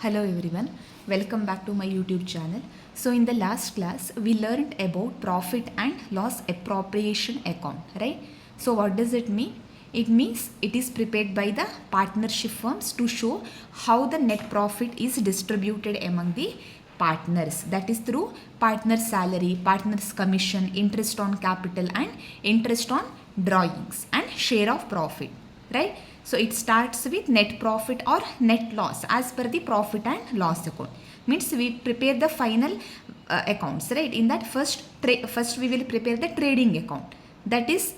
Hello everyone, welcome back to my YouTube channel. So in the last class we learned about profit and loss appropriation account, right? So what does it mean? It means it is prepared by the partnership firms to show how the net profit is distributed among the partners, that is through partner's salary, partner's commission, interest on capital and interest on drawings and share of profit, right? So it starts with net profit or net loss as per the profit and loss account. Means we prepare the final accounts, right? In that first we will prepare the trading account. That is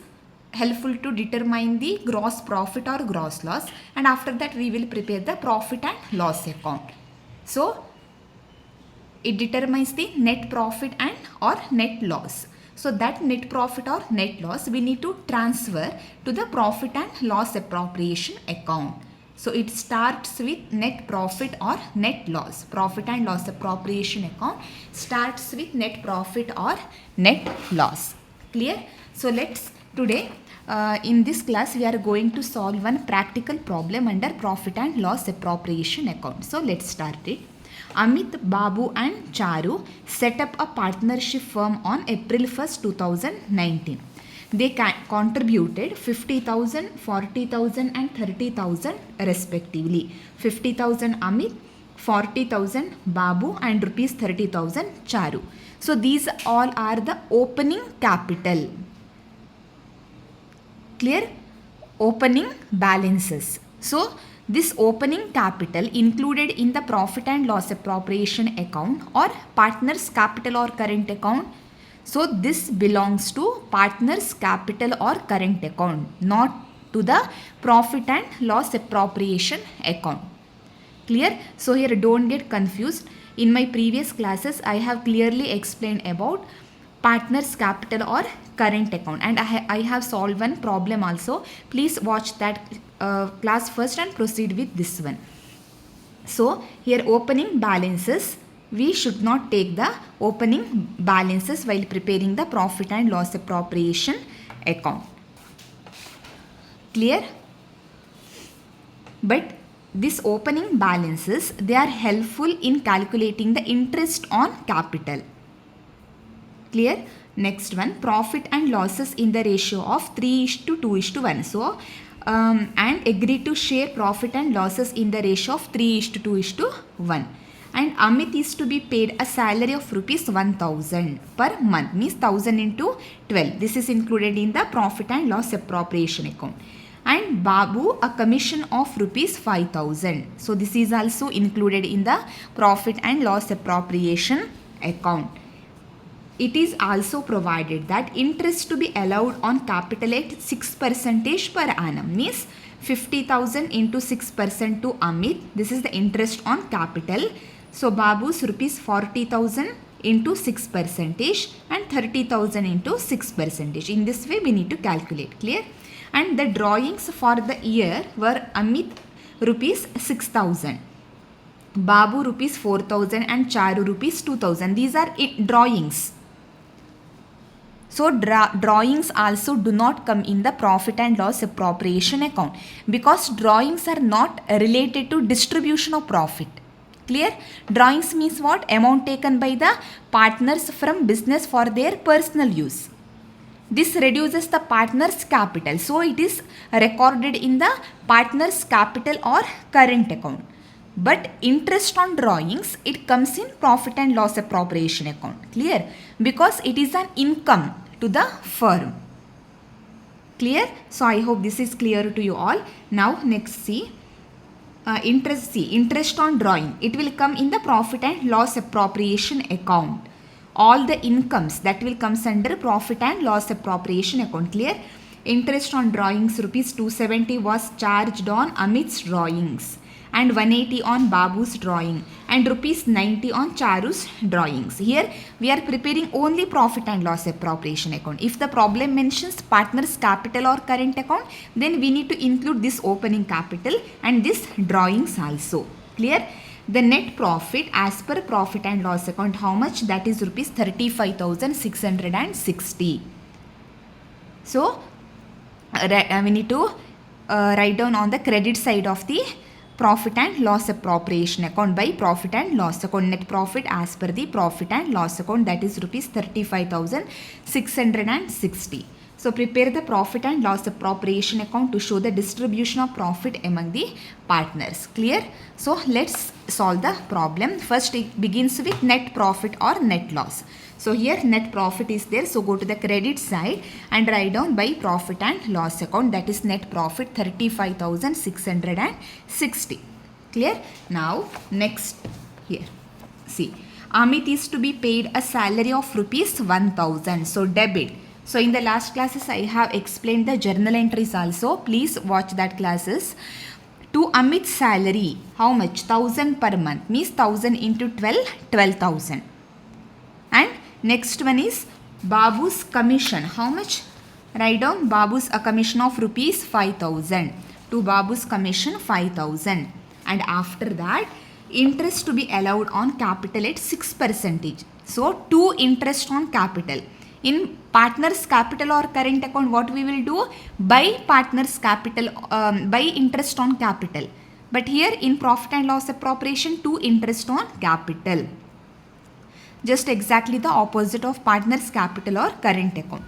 helpful to determine the gross profit or gross loss, and after that we will prepare the profit and loss account. So it determines the net profit and or net loss. So that net profit or net loss we need to transfer to the profit and loss appropriation account. So it starts with net profit or net loss. Profit and loss appropriation account starts with net profit or net loss. Clear? So let's today in this class we are going to solve one practical problem under profit and loss appropriation account. So let's start it. Amit, Babu and Charu set up a partnership firm on April 1st, 2019. They contributed 50,000, 40,000 and 30,000 respectively. 50,000 Amit, 40,000 Babu and rupees 30,000 Charu. So these all are the opening capital. Clear? Opening balances. So this opening capital included in the profit and loss appropriation account or partner's capital or current account. So this belongs to partner's capital or current account, not to the profit and loss appropriation account. Clear? So here don't get confused. In my previous classes I have clearly explained about partner's capital or current account, and I have solved one problem also. Please watch that class first and proceed with this one. So here opening balances, we should not take the opening balances while preparing the profit and loss appropriation account. Clear? But these opening balances, they are helpful in calculating the interest on capital. Clear? Next one, profit and losses in the ratio of 3:2:1. So and agree to share profit and losses in the ratio of 3:2:1. And Amit is to be paid a salary of rupees 1,000 per month, means 1,000 into 12. This is included in the profit and loss appropriation account. And Babu a commission of rupees 5,000. So this is also included in the profit and loss appropriation account. It is also provided that interest to be allowed on capital at 6% per annum, means 50,000 into 6% to Amit. This is the interest on capital. So Babu's rupees 40,000 into 6% and 30,000 into 6%. In this way we need to calculate. Clear? And the drawings for the year were Amit rupees 6,000. Babu rupees 4,000 and Charu rupees 2,000. These are drawings. So drawings also do not come in the profit and loss appropriation account because drawings are not related to distribution of profit. Clear? Drawings means what? Amount taken by the partners from business for their personal use. This reduces the partner's capital. So it is recorded in the partner's capital or current account. But interest on drawings, it comes in profit and loss appropriation account. Clear? Because it is an income to the firm. Clear? So I hope this is clear to you all. Now next see. Interest on drawing. It will come in the profit and loss appropriation account. All the incomes that will comes under profit and loss appropriation account. Clear? Interest on drawings rupees 270 was charged on Amit's drawings, and 180 on Babu's drawing, and rupees 90 on Charu's drawings. Here we are preparing only profit and loss appropriation account. If the problem mentions partner's capital or current account, then we need to include this opening capital and this drawings also. Clear? The net profit as per profit and loss account, how much? That is rupees 35,660. So we need to write down on the credit side of the profit and loss appropriation account by profit and loss account. Net profit as per the profit and loss account, that is rupees 35,660. So prepare the profit and loss appropriation account to show the distribution of profit among the partners. Clear? So let's solve the problem. First it begins with net profit or net loss. So here net profit is there. So go to the credit side and write down by profit and loss account, that is net profit 35,660. Clear? Now next here. See, Amit is to be paid a salary of rupees 1000. So debit. So in the last classes I have explained the journal entries also. Please watch that classes. To Amit's salary, how much? 1000 per month, means 1000 into 12, 12,000. And next one is Babu's commission. How much? Write down Babu's a commission of rupees 5,000. To Babu's commission 5,000. And after that, interest to be allowed on capital at 6%. So 2 interest on capital. In partner's capital or current account, what we will do? By partner's capital, by interest on capital. But here in profit and loss appropriation, 2 interest on capital. Just exactly the opposite of partner's capital or current account.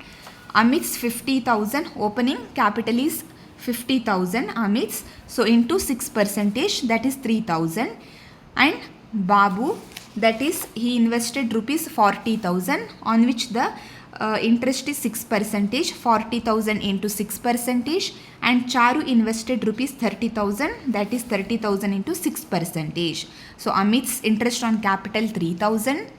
Amit's 50,000, opening capital is 50,000 Amit's. So into 6%, that is 3,000. And Babu, that is he invested rupees 40,000 on which the interest is 6%, 40,000 into 6%, and Charu invested rupees 30,000, that is 30,000 into 6%. So Amit's interest on capital 3,000,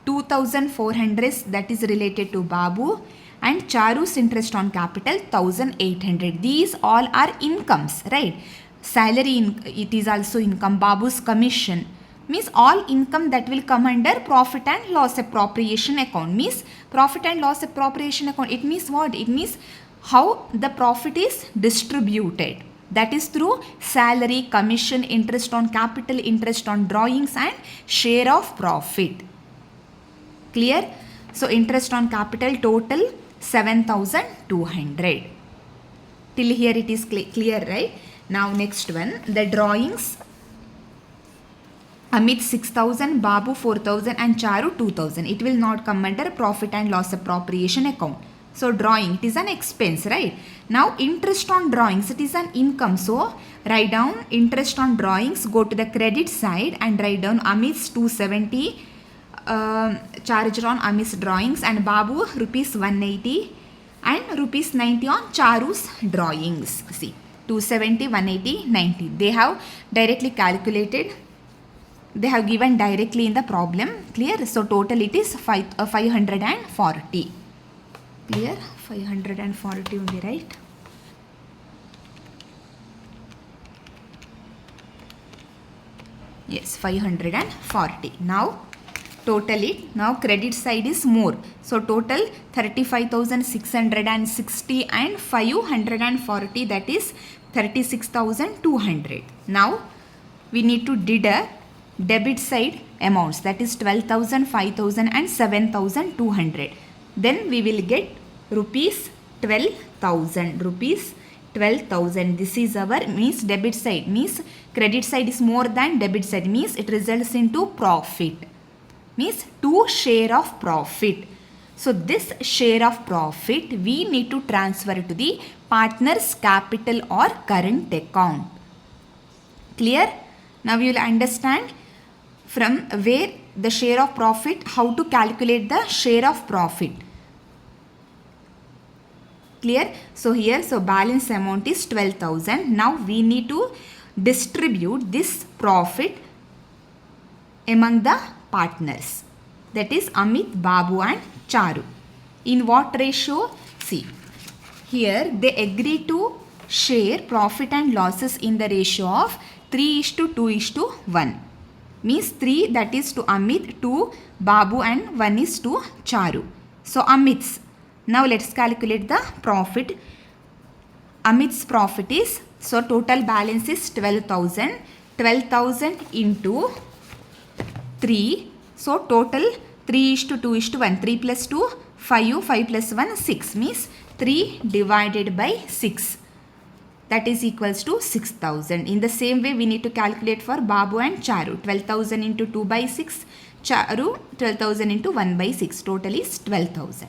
2,400 that is related to Babu, and Charu's interest on capital 1,800. These all are incomes, right? Salary, it is also income. Babu's commission, means all income that will come under profit and loss appropriation account. Means profit and loss appropriation account, it means what? It means how the profit is distributed. That is through salary, commission, interest on capital, interest on drawings, and share of profit. Clear? So interest on capital total 7,200. Till here it is clear, right? Now next one, the drawings. Amit 6,000, Babu 4,000 and Charu 2,000. It will not come under profit and loss appropriation account. So drawing, it is an expense, right? Now interest on drawings, it is an income. So write down interest on drawings, go to the credit side and write down Amit's 270 charged on Amit's drawings, and Babu rupees 180 and rupees 90 on Charu's drawings. See, 270, 180, 90. They have directly calculated. They have given directly in the problem. Clear? So total it is 540. Clear? 540 only, right? Yes, 540. Now total it. Now credit side is more. So total 35,660 and 540, that is 36,200. Now we need to deduct debit side amounts, that is 12,000, 5,000 and 7,200. Then we will get rupees 12,000. Rupees 12,000. This is our means debit side. Means credit side is more than debit side. Means it results into profit. Means 2 share of profit. So this share of profit we need to transfer to the partner's capital or current account. Clear? Now you will understand from where the share of profit, how to calculate the share of profit. Clear? So here, so balance amount is 12,000. Now we need to distribute this profit among the partners. That is Amit, Babu and Charu. In what ratio? See, here they agree to share profit and losses in the ratio of 3:2:1. Means 3 that is to Amit, 2 Babu and 1 is to Charu. So Amit's. Now let's calculate the profit. Amit's profit is, so total balance is 12,000. 12,000 into 3. So total 3:2:1. 3 plus 2, 5. 5 plus 1, 6. Means 3 divided by 6. that is equals to 6,000. In the same way, we need to calculate for Babu and Charu. 12,000 into 2 by 6. Charu 12,000 into 1 by 6. Total is 12,000.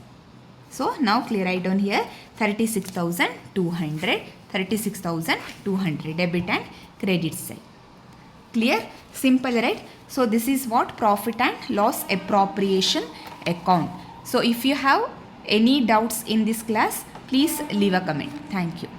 So now clear, write down here 36,200. 36,200 debit and credit side. Clear? Simple, right? So this is what profit and loss appropriation account. So if you have any doubts in this class, please leave a comment. Thank you.